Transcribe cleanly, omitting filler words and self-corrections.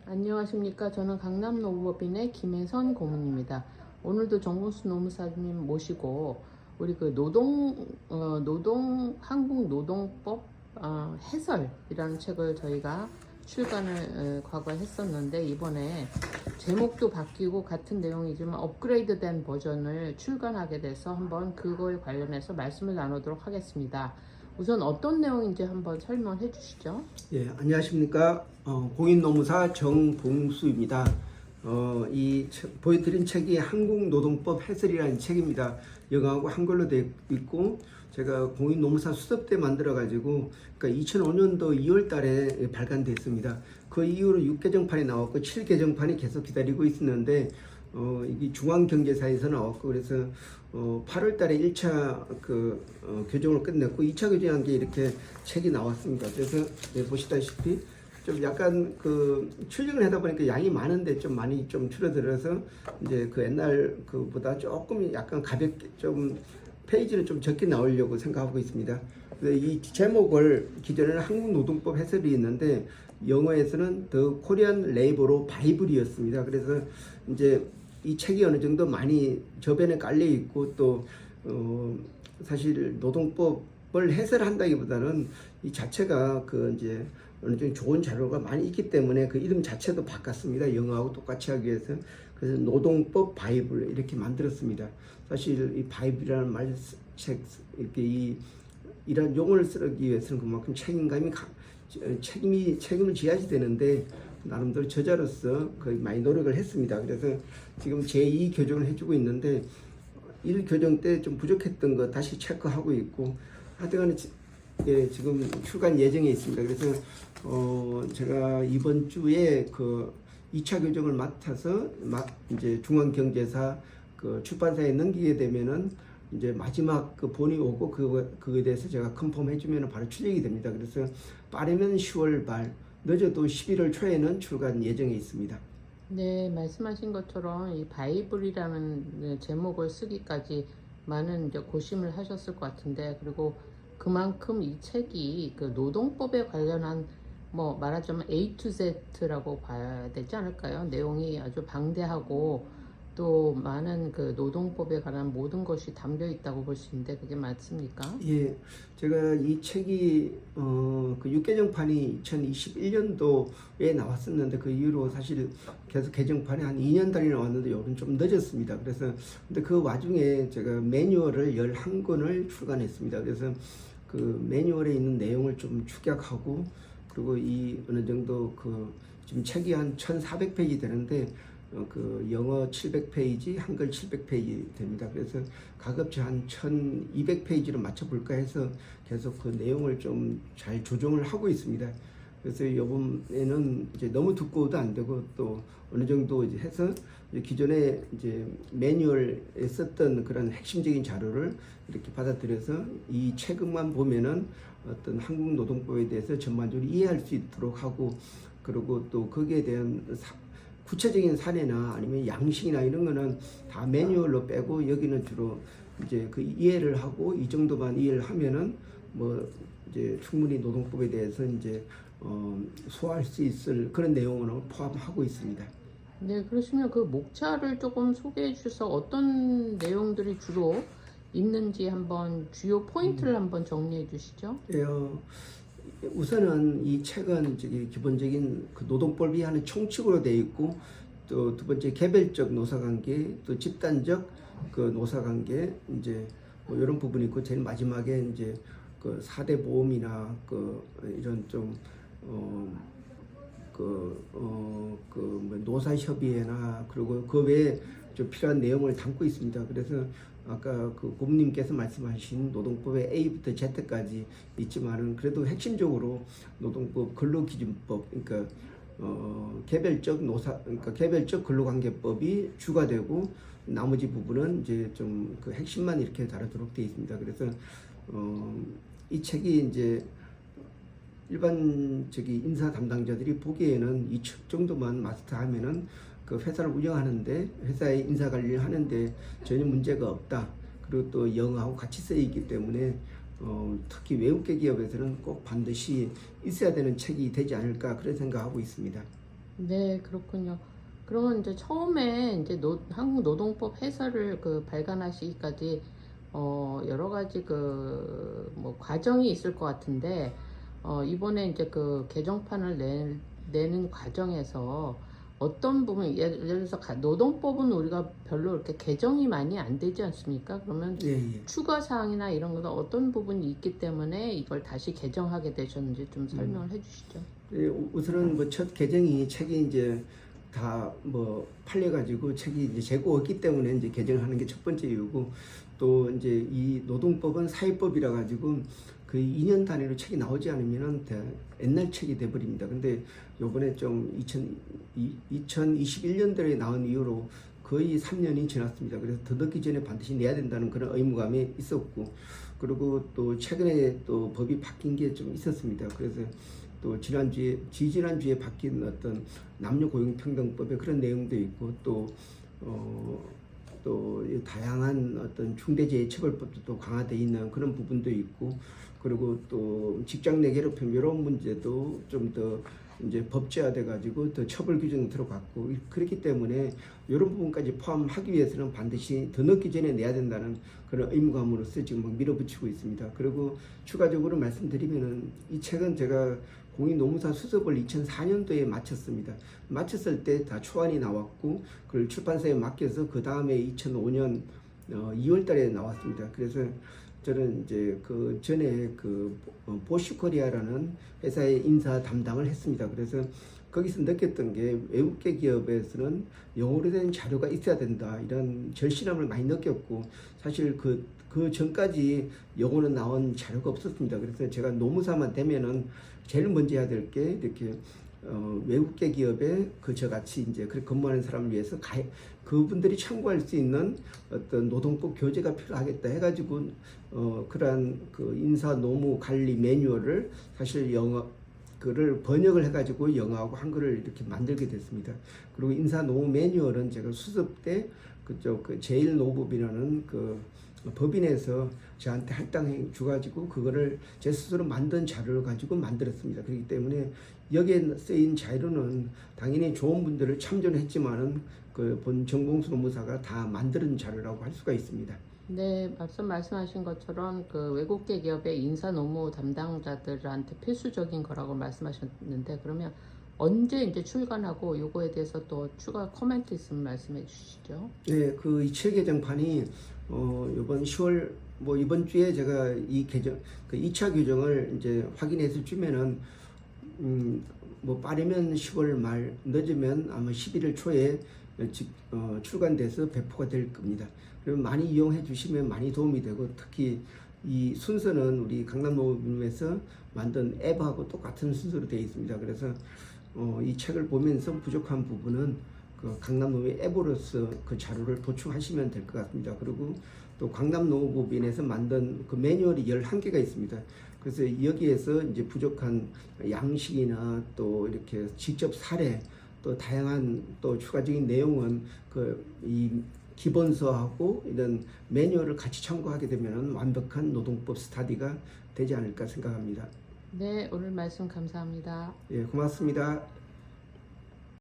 안녕하십니까. 저는 강남 노무법인의 김혜선 고문입니다. 오늘도 정봉수 노무사님 모시고 우리 그 한국 노동법 해설이라는 책을 저희가 출간을 과거에 했었는데, 이번에 제목도 바뀌고 같은 내용이지만 업그레이드된 버전을 출간하게 돼서 한번 그거에 관련해서 말씀을 나누도록 하겠습니다. 우선 어떤 내용인지 한번 설명해 주시죠. 예, 안녕하십니까. 공인노무사 정봉수입니다. 보여드린 책이 한국노동법 해설이라는 책입니다. 영어하고 한글로 되어 있고, 제가 공인노무사 수습 때 만들어가지고, 그러니까 2005년도 2월 달에 발간됐습니다. 그 이후로 6개정판이 나왔고, 7개정판이 계속 기다리고 있었는데, 이게 중앙경제사에서 나왔고, 그래서 8월 달에 1차 교정을 끝냈고 2차 교정한 게 이렇게 책이 나왔습니다. 그래서 보시다시피 좀 약간 출력을 하다 보니까 양이 많은데 좀 많이 좀 줄어들어서 이제 옛날 그보다 조금 약간 가볍게 좀 페이지는 좀 적게 나오려고 생각하고 있습니다. 그래서 이 제목을 기존에는 한국노동법 해설이 있는데 영어에서는 The Korean Labor Bible이었습니다. 그래서 이제 이 책이 어느 정도 많이 저변에 깔려 있고 또 사실 노동법을 해설한다기보다는 이 자체가 이제 어느 정도 좋은 자료가 많이 있기 때문에 그 이름 자체도 바꿨습니다. 영어하고 똑같이 하기 위해서. 그래서 노동법 바이블 이렇게 만들었습니다. 사실 이 바이블이라는 말책 이렇게 이런 용어를 쓰기 위해서는 그만큼 책임을 져야지 되는데 나름대로 저자로서 거의 많이 노력을 했습니다. 그래서 지금 제2 교정을 해주고 있는데 1 교정 때 좀 부족했던 거 다시 체크하고 있고 하여튼 지금 출간 예정에 있습니다. 그래서 제가 이번 주에 2차 교정을 맡아서 이제 중앙경제사 출판사에 넘기게 되면은 이제 마지막 본이 오고 그거에 대해서 제가 컨펌 해주면 바로 출력이 됩니다. 그래서 빠르면 10월 말, 늦어도 11월 초에는 출간 예정에 있습니다. 네, 말씀하신 것처럼 이 바이블이라는 제목을 쓰기까지 많은 이제 고심을 하셨을 것 같은데, 그리고 그만큼 이 책이 노동법에 관련한 말하자면 A to Z라고 봐야 되지 않을까요? 내용이 아주 방대하고 또 많은 노동법에 관한 모든 것이 담겨 있다고 볼 수 있는데 그게 맞습니까? 예, 제가 이 책이 6개정판이 2021년도에 나왔었는데 그 이후로 사실 계속 개정판이 한 2년 단위 나왔는데 요즘 좀 늦었습니다. 그래서 근데 그 와중에 제가 매뉴얼을 11권을 출간했습니다. 그래서 그 매뉴얼에 있는 내용을 좀 축약하고, 그리고 어느 정도 지금 책이 한 1,400페이지 되는데 영어 700페이지, 한글 700페이지 됩니다. 그래서 가급적 한 1200페이지로 맞춰볼까 해서 계속 그 내용을 좀 잘 조정을 하고 있습니다. 그래서 이번에는 이제 너무 두꺼워도 안 되고 또 어느 정도 이제 해서 기존에 이제 매뉴얼에 썼던 그런 핵심적인 자료를 이렇게 받아들여서 이 책만 보면은 어떤 한국 노동법에 대해서 전반적으로 이해할 수 있도록 하고, 그리고 또 거기에 대한 구체적인 사례나 아니면 양식이나 이런 거는 다 매뉴얼로 빼고 여기는 주로 이제 이해를 하고 이 정도만 이해를 하면은 이제 충분히 노동법에 대해서 이제 소화할 수 있을 그런 내용을 포함하고 있습니다. 네, 그러시면 그 목차를 조금 소개해 주셔서 어떤 내용들이 주로 있는지 한번 주요 포인트를 한번 정리해 주시죠. 예, 우선은 이 책은 기본적인 노동법이 하는 총칙으로 되어 있고, 또 두 번째 개별적 노사관계, 또 집단적 노사관계, 이제 이런 부분이 있고, 제일 마지막에 이제 4대 보험이나 이런 좀 노사협의회나 그리고 그 외에 좀 필요한 내용을 담고 있습니다. 그래서 아까 고문님께서 말씀하신 노동법의 A부터 Z까지 있지만은 그래도 핵심적으로 노동법 근로기준법, 그러니까 개별적 근로관계법이 주가 되고 나머지 부분은 이제 좀 핵심만 이렇게 다루도록 되어 있습니다. 그래서 이 책이 이제 일반적인 인사 담당자들이 보기에는 이 책 정도만 마스터하면은 회사를 운영하는데, 회사의 인사 관리를 하는데 전혀 문제가 없다. 그리고 또 영어하고 같이 쓰이기 때문에 특히 외국계 기업에서는 꼭 반드시 있어야 되는 책이 되지 않을까 그런 생각하고 있습니다. 네, 그렇군요. 그러면 이제 처음에 이제 한국 노동법 해설을 그 발간하시기까지 여러 가지 그 뭐 과정이 있을 것 같은데 이번에 이제 그 개정판을 내는 과정에서 어떤 부분 예를 들어서 노동법은 우리가 별로 이렇게 개정이 많이 안 되지 않습니까? 그러면 예, 예. 추가 사항이나 이런 거는 어떤 부분이 있기 때문에 이걸 다시 개정하게 되셨는지 좀 설명을 해주시죠. 예, 우선은 뭐 첫 개정이 책이 이제 다 뭐 팔려가지고 책이 이제 재고 없기 때문에 이제 개정하는 게 첫 번째 이유고, 또 이제 이 노동법은 사회법이라 가지고 그 2년 단위로 책이 나오지 않으면은 옛날 책이 돼버립니다. 근데 요번에 좀 2021년도에 나온 이후로 거의 3년이 지났습니다. 그래서 더 늦기 전에 반드시 내야 된다는 그런 의무감이 있었고, 그리고 또 최근에 또 법이 바뀐 게 좀 있었습니다. 그래서 또 지지난주에 바뀐 어떤 남녀고용평등법에 그런 내용도 있고, 또 다양한 어떤 중대재해처벌법도 또 강화되어 있는 그런 부분도 있고, 그리고 또 직장 내 괴롭힘 이런 문제도 좀 더 이제 법제화돼 가지고 더 처벌 규정이 들어갔고, 그렇기 때문에 이런 부분까지 포함하기 위해서는 반드시 더 늦기 전에 내야 된다는 그런 의무감으로서 지금 막 밀어붙이고 있습니다. 그리고 추가적으로 말씀드리면은 이 책은 제가 공익노무사 수습을 2004년도에 마쳤습니다. 마쳤을 때 다 초안이 나왔고, 그걸 출판사에 맡겨서 그 다음에 2005년 2월 달에 나왔습니다. 그래서 저는 이제 그 전에 그 보슈코리아라는 회사의 인사 담당을 했습니다. 그래서 거기서 느꼈던 게 외국계 기업에서는 영어로 된 자료가 있어야 된다, 이런 절실함을 많이 느꼈고, 사실 그 전까지 영어로 나온 자료가 없었습니다. 그래서 제가 노무사만 되면은 제일 먼저 해야 될 게 이렇게 외국계 기업에 저같이 이제 그렇게 근무하는 사람을 위해서 그분들이 참고할 수 있는 어떤 노동법 교재가 필요하겠다 해가지고 그러한 그 인사 노무 관리 매뉴얼을 사실 그를 번역을 해가지고 영어하고 한글을 이렇게 만들게 됐습니다. 그리고 인사 노무 매뉴얼은 제가 수습 때 그 제일 노법이라는 그 법인에서 저한테 할당해 줘가지고 그거를 제 스스로 만든 자료를 가지고 만들었습니다. 그렇기 때문에 여기에 쓰인 자료는 당연히 좋은 분들을 참조는 했지만은 그 본 정봉수 노무사가 다 만드는 자료라고 할 수가 있습니다. 네, 앞서 말씀하신 것처럼 그 외국계 기업의 인사 노무 담당자들한테 필수적인 거라고 말씀하셨는데, 그러면 언제 이제 출간하고 요거에 대해서 또 추가 코멘트 있으면 말씀해 주시죠. 네, 그 이 책 개정판이 이번 10월 이번 주에 제가 이 개정 그 2차 규정을 이제 확인해서 주면은 빠르면 10월 말, 늦으면 아마 11월 초에 출간돼서 배포가 될 겁니다. 그럼 많이 이용해 주시면 많이 도움이 되고, 특히 이 순서는 우리 강남노무에서 만든 앱하고 똑같은 순서로 되어 있습니다. 그래서 이 책을 보면서 부족한 부분은 그 강남노무 앱으로서 그 자료를 도출하시면 될 것 같습니다. 그리고 또 강남노무법인에서 만든 그 매뉴얼이 11개가 있습니다. 그래서 여기에서 이제 부족한 양식이나 또 이렇게 직접 사례, 또 다양한 또 추가적인 내용은 이 기본서하고 이런 매뉴얼을 같이 참고하게 되면 완벽한 노동법 스터디가 되지 않을까 생각합니다. 네, 오늘 말씀 감사합니다. 예, 고맙습니다.